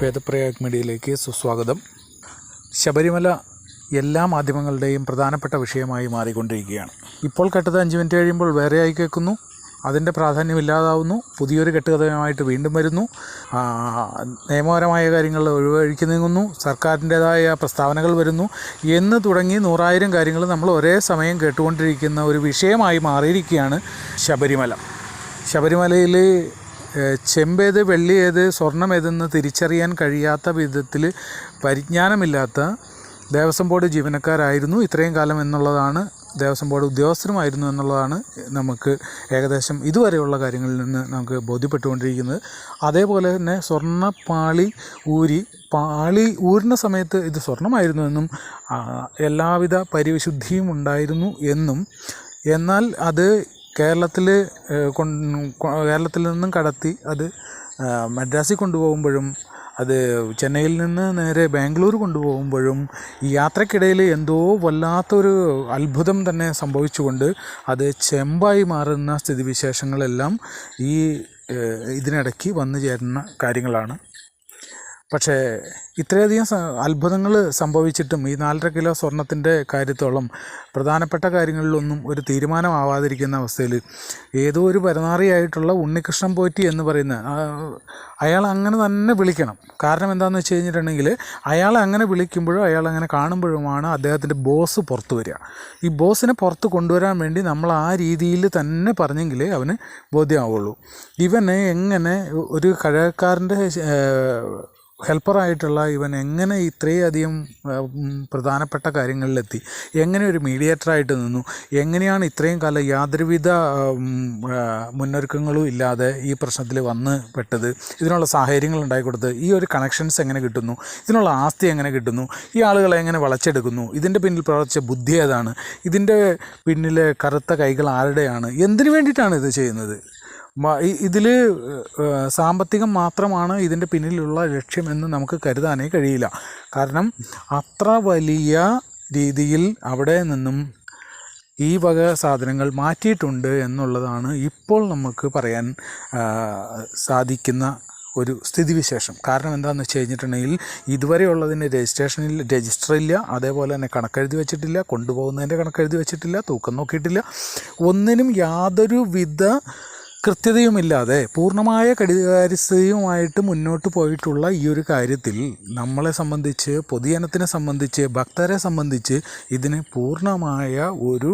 വേദപ്രയാഗ് മീഡിയയിലേക്ക് സുസ്വാഗതം. ശബരിമല എല്ലാ മാധ്യമങ്ങളുടെയും പ്രധാനപ്പെട്ട വിഷയമായി മാറിക്കൊണ്ടിരിക്കുകയാണ്. ഇപ്പോൾ കേട്ടത് 5 മിനിറ്റ് കഴിയുമ്പോൾ വേറെയായി കേൾക്കുന്നു, അതിൻ്റെ പ്രാധാന്യമില്ലാതാവുന്നു, പുതിയൊരു കെട്ടുകഥയുമായിട്ട് വീണ്ടും വരുന്നു, നിയമപരമായ കാര്യങ്ങൾ ഒഴിവഴിക്ക് നീങ്ങുന്നു, സർക്കാരിൻ്റേതായ പ്രസ്താവനകൾ വരുന്നു എന്ന് തുടങ്ങി 100,000 കാര്യങ്ങൾ നമ്മൾ ഒരേ സമയം കേട്ടുകൊണ്ടിരിക്കുന്ന ഒരു വിഷയമായി മാറിയിരിക്കുകയാണ് ശബരിമല. ശബരിമലയിൽ ചെമ്പേത്, വെള്ളിയേത്, സ്വർണ്ണം തിരിച്ചറിയാൻ കഴിയാത്ത വിധത്തിൽ പരിജ്ഞാനമില്ലാത്ത ദേവസ്വം ബോർഡ് ജീവനക്കാരായിരുന്നു ഇത്രയും കാലം എന്നുള്ളതാണ്, ദേവസ്വം ബോർഡ് ഉദ്യോഗസ്ഥരുമായിരുന്നു എന്നുള്ളതാണ് നമുക്ക് ഏകദേശം ഇതുവരെയുള്ള കാര്യങ്ങളിൽ നിന്ന് നമുക്ക് ബോധ്യപ്പെട്ടുകൊണ്ടിരിക്കുന്നത്. അതേപോലെ തന്നെ പാളി ഊരുന്ന സമയത്ത് ഇത് സ്വർണ്ണമായിരുന്നു എന്നും എല്ലാവിധ പരിശുദ്ധിയും ഉണ്ടായിരുന്നു എന്നും, എന്നാൽ അത് കേരളത്തിൽ നിന്നും കടത്തി അത് മദ്രാസിൽ കൊണ്ടുപോകുമ്പോഴും അത് ചെന്നൈയിൽ നിന്ന് നേരെ ബാംഗ്ലൂർ കൊണ്ടുപോകുമ്പോഴും ഈ യാത്രക്കിടയിൽ എന്തോ വല്ലാത്തൊരു അത്ഭുതം തന്നെ സംഭവിച്ചുകൊണ്ട് അത് ചെമ്പായി മാറുന്ന സ്ഥിതിവിശേഷങ്ങളെല്ലാം ഇതിനിടയ്ക്ക് വന്നു ചേരുന്ന കാര്യങ്ങളാണ്. പക്ഷേ ഇത്രയധികം അത്ഭുതങ്ങൾ സംഭവിച്ചിട്ടും ഈ 4.5 കിലോ സ്വർണത്തിൻ്റെ കാര്യത്തോളം പ്രധാനപ്പെട്ട കാര്യങ്ങളിലൊന്നും ഒരു തീരുമാനമാവാതിരിക്കുന്ന അവസ്ഥയിൽ ഏതോ ഒരു പരനാറിയായിട്ടുള്ള ഉണ്ണികൃഷ്ണൻ പോറ്റി എന്ന് പറയുന്ന അയാൾ അങ്ങനെ തന്നെ വിളിക്കണം. കാരണം എന്താണെന്ന് വെച്ച് കഴിഞ്ഞിട്ടുണ്ടെങ്കിൽ അയാളെ അങ്ങനെ വിളിക്കുമ്പോഴും അയാളങ്ങനെ കാണുമ്പോഴുമാണ് അദ്ദേഹത്തിൻ്റെ ബോസ് പുറത്തു വരിക. ഈ ബോസിനെ പുറത്ത് കൊണ്ടുവരാൻ വേണ്ടി നമ്മൾ ആ രീതിയിൽ തന്നെ പറഞ്ഞെങ്കിലേ അവന് ബോധ്യമാവുള്ളൂ. ഇവന് എങ്ങനെ ഒരു കഴകക്കാരൻ്റെ ഹെൽപ്പറായിട്ടുള്ള ഇവൻ എങ്ങനെ ഇത്രയധികം പ്രധാനപ്പെട്ട കാര്യങ്ങളിലെത്തി, എങ്ങനെ ഒരു മീഡിയേറ്ററായിട്ട് നിന്നു, എങ്ങനെയാണ് ഇത്രയും കാലം യാതൊരുവിധ മുന്നൊരുക്കങ്ങളും ഇല്ലാതെ ഈ പ്രശ്നത്തിൽ വന്ന് പെട്ടത്, ഇതിനുള്ള സാഹചര്യങ്ങൾ ഉണ്ടായിക്കൊടുത്ത് ഈ ഒരു കണക്ഷൻസ് എങ്ങനെ കിട്ടുന്നു, ഇതിനുള്ള ആസ്തി എങ്ങനെ കിട്ടുന്നു, ഈ ആളുകളെ എങ്ങനെ വളച്ചെടുക്കുന്നു, ഇതിൻ്റെ പിന്നിൽ പ്രവർത്തിച്ച ബുദ്ധി ഏതാണ്, ഇതിൻ്റെ പിന്നിലെ കറുത്ത കൈകൾ ആരുടെയാണ്, എന്തിനു വേണ്ടിയിട്ടാണ് ഇത് ചെയ്യുന്നത്, ഇതിൽ സാമ്പത്തികം മാത്രമാണ് ഇതിൻ്റെ പിന്നിലുള്ള ലക്ഷ്യമെന്ന് നമുക്ക് കരുതാനേ കഴിയില്ല. കാരണം അത്ര വലിയ രീതിയിൽ അവിടെ നിന്നും ഈ വക സാധനങ്ങൾ മാറ്റിയിട്ടുണ്ട് എന്നുള്ളതാണ് ഇപ്പോൾ നമുക്ക് പറയാൻ സാധിക്കുന്ന ഒരു സ്ഥിതിവിശേഷം. കാരണം എന്താണെന്ന് വെച്ച് കഴിഞ്ഞിട്ടുണ്ടെങ്കിൽ ഇതുവരെയുള്ളതിന് രജിസ്റ്റർ ഇല്ല, അതേപോലെ തന്നെ കണക്കെഴുതി വെച്ചിട്ടില്ല, കൊണ്ടുപോകുന്നതിൻ്റെ കണക്കെഴുതി വെച്ചിട്ടില്ല, തൂക്കം നോക്കിയിട്ടില്ല, ഒന്നിനും യാതൊരുവിധ കൃത്യതയുമില്ലാതെ പൂർണ്ണമായ കടികാര്യസ്ഥയുമായിട്ട് മുന്നോട്ട് പോയിട്ടുള്ള ഈ ഒരു കാര്യത്തിൽ നമ്മളെ സംബന്ധിച്ച്, പൊതുജനത്തിനെ സംബന്ധിച്ച്, ഭക്തരെ സംബന്ധിച്ച് ഇതിന് പൂർണ്ണമായ ഒരു